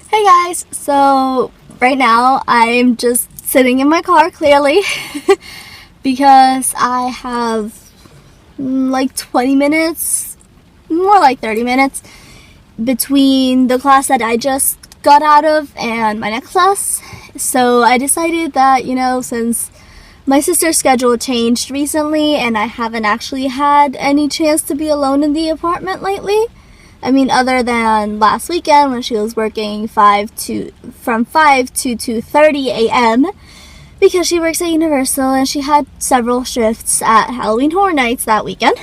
Hey guys, so right now I'm just sitting in my car clearly because I have like 20 minutes, more like 30 minutes between the class that I just got out of and my next class. So I decided that, since my sister's schedule changed recently and I haven't actually had any chance to be alone in the apartment lately. Other than last weekend when she was working from 5 to 2:30 a.m. because she works at Universal and she had several shifts at Halloween Horror Nights that weekend.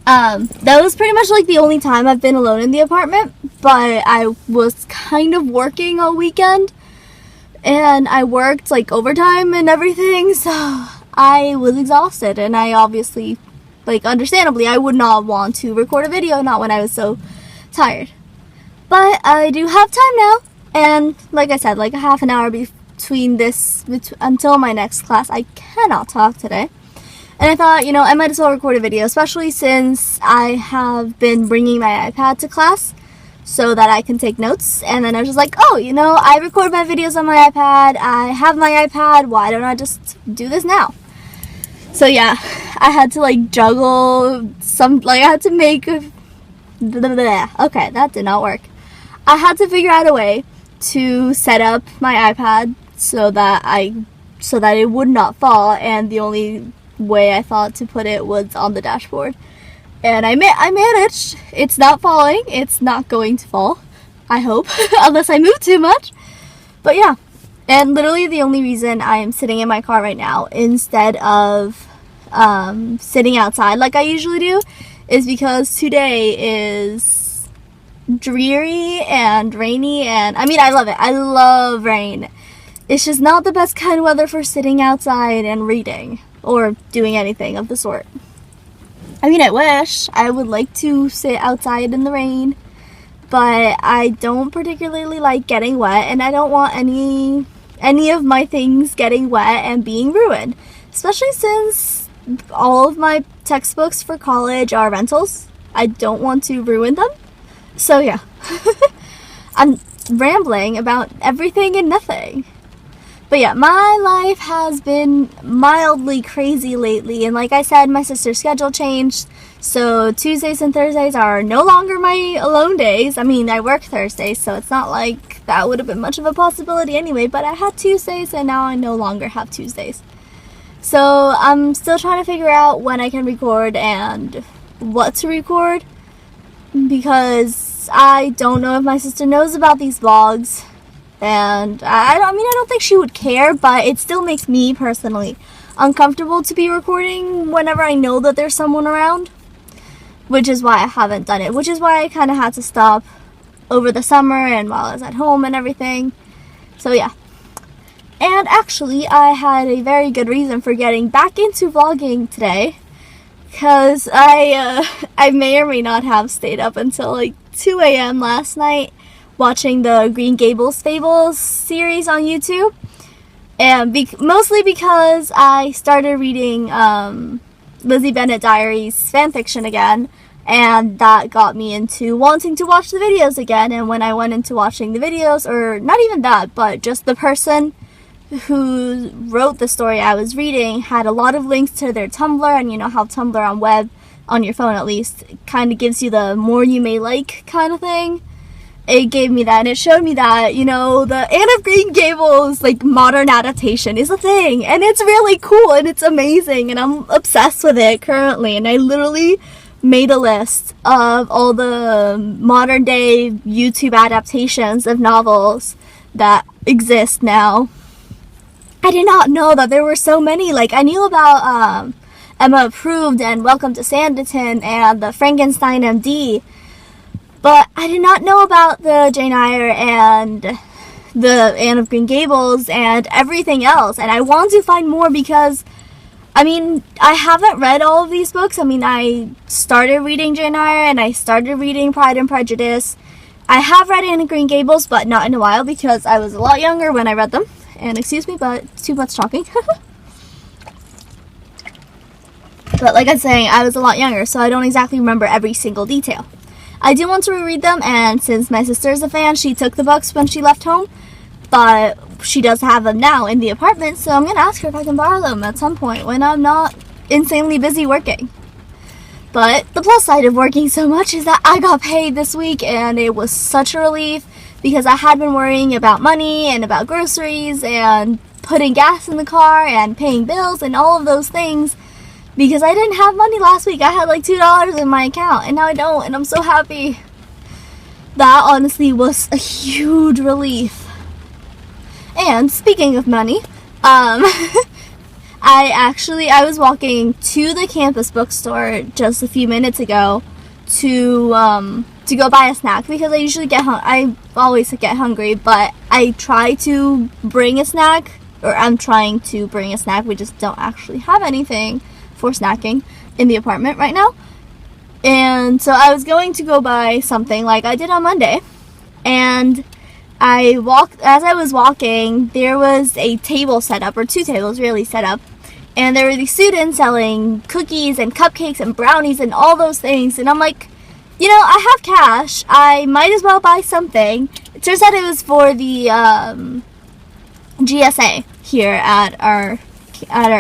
That was pretty much like the only time I've been alone in the apartment, but I was kind of working all weekend and I worked like overtime and everything, so I was exhausted and I obviously, understandably, I would not want to record a video, not when I was so tired. But I do have time now, and like I said, like a half an hour until my next class. I cannot talk today. And I thought, I might as well record a video, especially since I have been bringing my iPad to class so that I can take notes. And then I was just like, I record my videos on my iPad. I have my iPad. Why don't I just do this now? So yeah, I had to juggle I had to make, okay, that did not work. I had to figure out a way to set up my iPad so that it would not fall, and the only way I thought to put it was on the dashboard. And I managed. It's not falling. It's not going to fall, I hope, unless I move too much. But yeah. And literally the only reason I am sitting in my car right now instead of sitting outside like I usually do is because today is dreary and rainy, and I love it. I love rain. It's just not the best kind of weather for sitting outside and reading or doing anything of the sort. I wish I would like to sit outside in the rain, but I don't particularly like getting wet, and I don't want any of my things getting wet and being ruined, especially since all of my textbooks for college are rentals. I don't want to ruin them. So yeah, I'm rambling about everything and nothing. But yeah, my life has been mildly crazy lately, and like I said, my sister's schedule changed, so Tuesdays and Thursdays are no longer my alone days. I work Thursdays, so it's not like that would have been much of a possibility anyway, but I had Tuesdays, and now I no longer have Tuesdays. So I'm still trying to figure out when I can record and what to record, because I don't know if my sister knows about these vlogs. And I don't think she would care, but it still makes me personally uncomfortable to be recording whenever I know that there's someone around, which is why I haven't done it, which is why I kind of had to stop over the summer and while I was at home and everything. So yeah. And actually, I had a very good reason for getting back into vlogging today, because I may or may not have stayed up until 2 a.m. last night watching the Green Gables Fables series on YouTube, and mostly because I started reading Lizzie Bennet Diaries fanfiction again, and that got me into wanting to watch the videos again. And when I went into watching the videos, or not even that, but just the person who wrote the story I was reading had a lot of links to their Tumblr, and you know how Tumblr on web, on your phone at least, kind of gives you the more you may like kind of thing. It gave me that, and it showed me that, the Anne of Green Gables, modern adaptation is a thing, and it's really cool, and it's amazing, and I'm obsessed with it currently, and I literally made a list of all the modern day YouTube adaptations of novels that exist now. I did not know that there were so many. I knew about Emma Approved and Welcome to Sanditon and the Frankenstein MD, but I did not know about the Jane Eyre and the Anne of Green Gables and everything else. And I want to find more because, I haven't read all of these books. I started reading Jane Eyre and I started reading Pride and Prejudice. I have read Anne of Green Gables, but not in a while because I was a lot younger when I read them. And excuse me, but too much talking. But like I was saying, I was a lot younger, so I don't exactly remember every single detail. I do want to reread them, and since my sister is a fan, she took the books when she left home, but she does have them now in the apartment, so I'm going to ask her if I can borrow them at some point when I'm not insanely busy working. But the plus side of working so much is that I got paid this week, and it was such a relief because I had been worrying about money and about groceries and putting gas in the car and paying bills and all of those things because I didn't have money last week. I had like $2 in my account, and now I don't, and I'm so happy. That honestly was a huge relief. And speaking of money, I was walking to the campus bookstore just a few minutes ago to go buy a snack because I usually I always get hungry, but I try to bring a snack, or I'm trying to bring a snack. We just don't actually have anything for snacking in the apartment right now. And so I was going to go buy something like I did on Monday, and as I was walking, there was a table set up, or two tables really set up, and there were these students selling cookies and cupcakes and brownies and all those things, and I'm like, I have cash, I might as well buy something. It turns out it was for the GSA here at our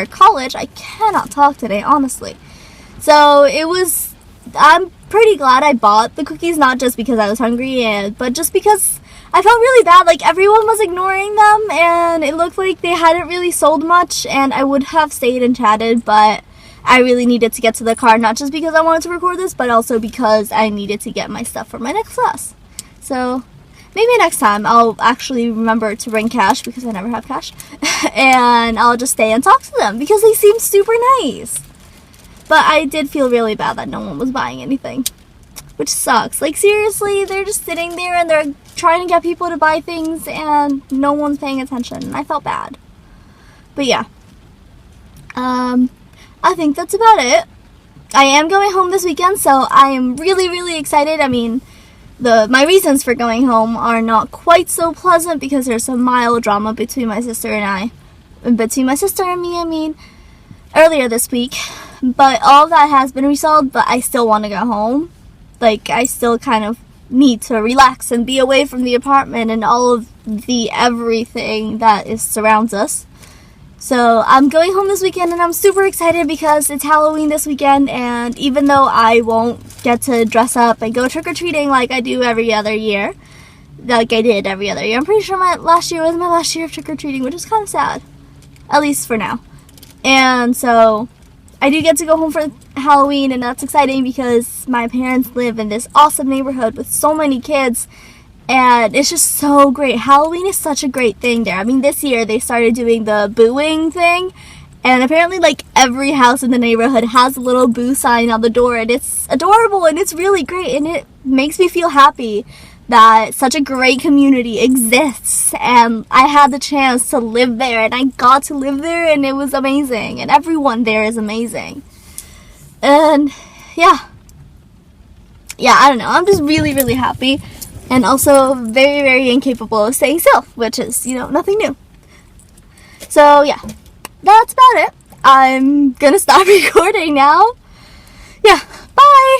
college. I cannot talk today, honestly. So I'm pretty glad I bought the cookies, not just because I was hungry, but just because I felt really bad. Like, everyone was ignoring them, and it looked like they hadn't really sold much, and I would have stayed and chatted, but I really needed to get to the car, not just because I wanted to record this, but also because I needed to get my stuff for my next class. So maybe next time I'll actually remember to bring cash, because I never have cash, and I'll just stay and talk to them, because they seem super nice. But I did feel really bad that no one was buying anything, which sucks. Like, seriously, they're just sitting there and they're trying to get people to buy things and no one's paying attention, and I felt bad. But yeah, I think that's about it. I am going home this weekend, so I am really, really excited. I mean, my reasons for going home are not quite so pleasant because there's some mild drama between my sister and me, I mean, earlier this week. But all of that has been resolved, but I still want to go home. Like, I still kind of need to relax and be away from the apartment and all of the everything that surrounds us. So I'm going home this weekend, and I'm super excited because it's Halloween this weekend, and even though I won't get to dress up and go trick-or-treating like I do every other year, like I did every other year, I'm pretty sure last year was my last year of trick-or-treating, which is kind of sad, at least for now. And so I do get to go home for Halloween, and that's exciting because my parents live in this awesome neighborhood with so many kids, and it's just so great. Halloween is such a great thing there. I mean, this year they started doing the booing thing, and apparently like every house in the neighborhood has a little boo sign on the door, and it's adorable and it's really great, and it makes me feel happy that such a great community exists, and I had the chance to live there, and I got to live there, and it was amazing, and everyone there is amazing. And yeah, I don't know, I'm just really, really happy, and also very, very incapable of staying still, which is, nothing new. So yeah, that's about it. I'm gonna stop recording now. Yeah, bye!